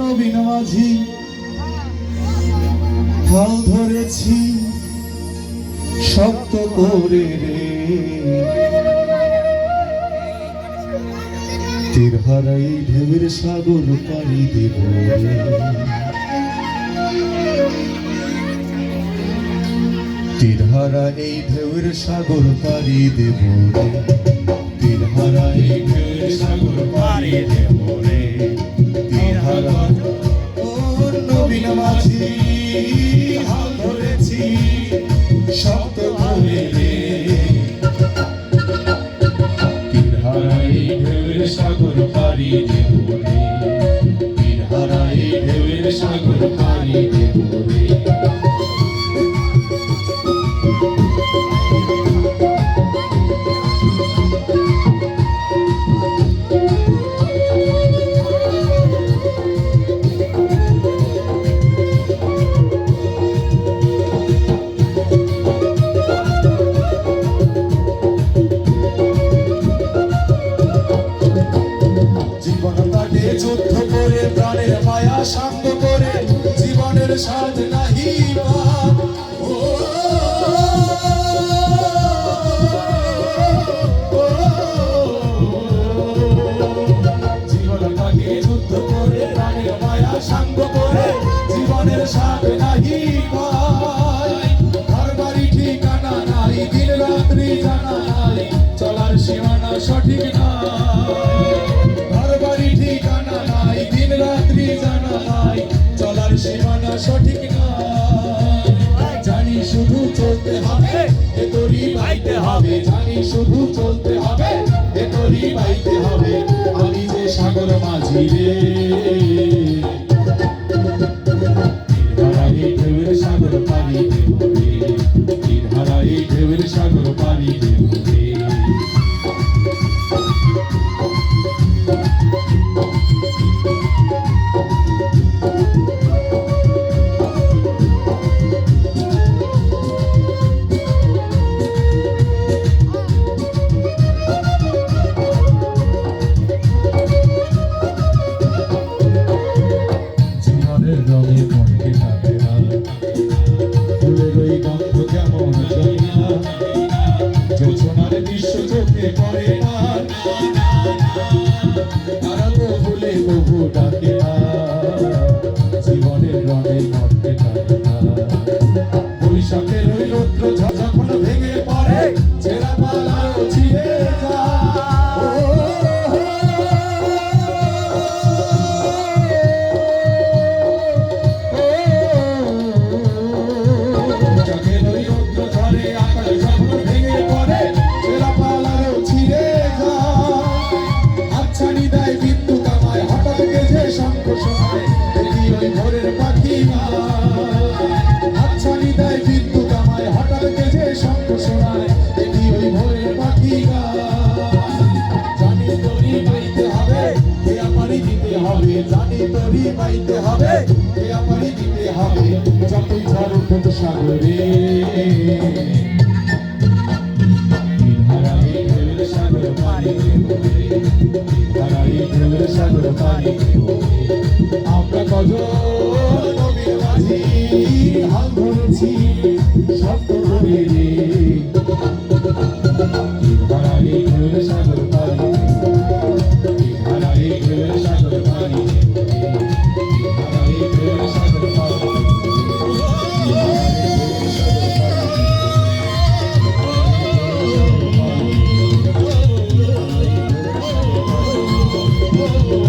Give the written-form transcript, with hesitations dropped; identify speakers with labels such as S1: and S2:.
S1: নবীন মাঝি হাল ধরেছি শক্ত করে রে, তীর হারাই ঢেউয়ের সাগর পাড়ি দেব রে, তীর হারা এই ঢেউয়ের সাগর পাড়ি দেব রে, তীর হারা এই ঢেউয়ের সাগর পাড়ি দেব রে, তীর হারা ও নবীন মাঝি হাল ধরেছি শক্ত করে রে, তীর হারা এই ঢেউয়ের সাগর পাড়ি দেব রে, তীর হারা এই ঢেউয়ের সাগর পাড়ি দেব রে। যুদ্ধ করে প্রাণের মায়া শান্ত করে জীবনের স্বাদ নাহি জীবনটাকে যুদ্ধ করে প্রাণের মায়া শান্ত করে জীবনের স্বাদ নাহি ঘর বাড়ি ঠিকানা নাই দিন রাত্রি জানা নাই চলার সীমানা সঠিক নাই, ঠিকানা নাই দিন রাত্রি জানা নাই চলার সীমানা সঠিক নাই, জানি শুধু চলতে হবে এ তোরই বাইতে হবে, জানি শুধু চলতে হবে এ তোরই বাইতে হবে, আমি যে সাগর মাঝি রে, তীর ঢেউয়ের সাগর পাড়ি দেব রে, তীর হারাই ঢেউয়ের সাগর পাড়ি দেব রে। রঙে মনকে কাঁদে না, ফুলের ওই গন্ধ কেমন জানি না, জোছনার দৃশ্য চোখে পড়ে না, তারা তো ভুলে বহু ডাকে না, জীবনের রঙে মনকে কাঁদে না, বৈশাখের ওই রৌদ্র যখন ভেঙে পড়ে ছেঁড়া পালাও ছিঁড়ে যায়, ভোরের পাখি আচ্ছানি দেয় বিদ্যুৎ আমায় হঠাৎ গেছে শঙ্খ শোনায়, দেখি ওই ভোরের পাখি জানি তোরই পাইতে হবে এ আমারই দিতে হবে, জানি তোরই পাইতে হবে এ আমারই দিতে হবে, যতই ঝড় উঠুক সাগরে ধারাই ঢেউয়ের সাগর পাড়ি দেব রে, ধারাই ঢেউয়ের সাগর পাড়ি দেব রে, আমরা কজন নবীন মাঝি হাল ধরেছি শক্ত করে রে, ধারাই ঢেউয়ের সাগর পাড়ি দেব রে, ধারাই ঢেউয়ের সাগর পাড়ি দেব রে, ধারাই ঢেউয়ের সাগর পাড়ি দেব রে। Oh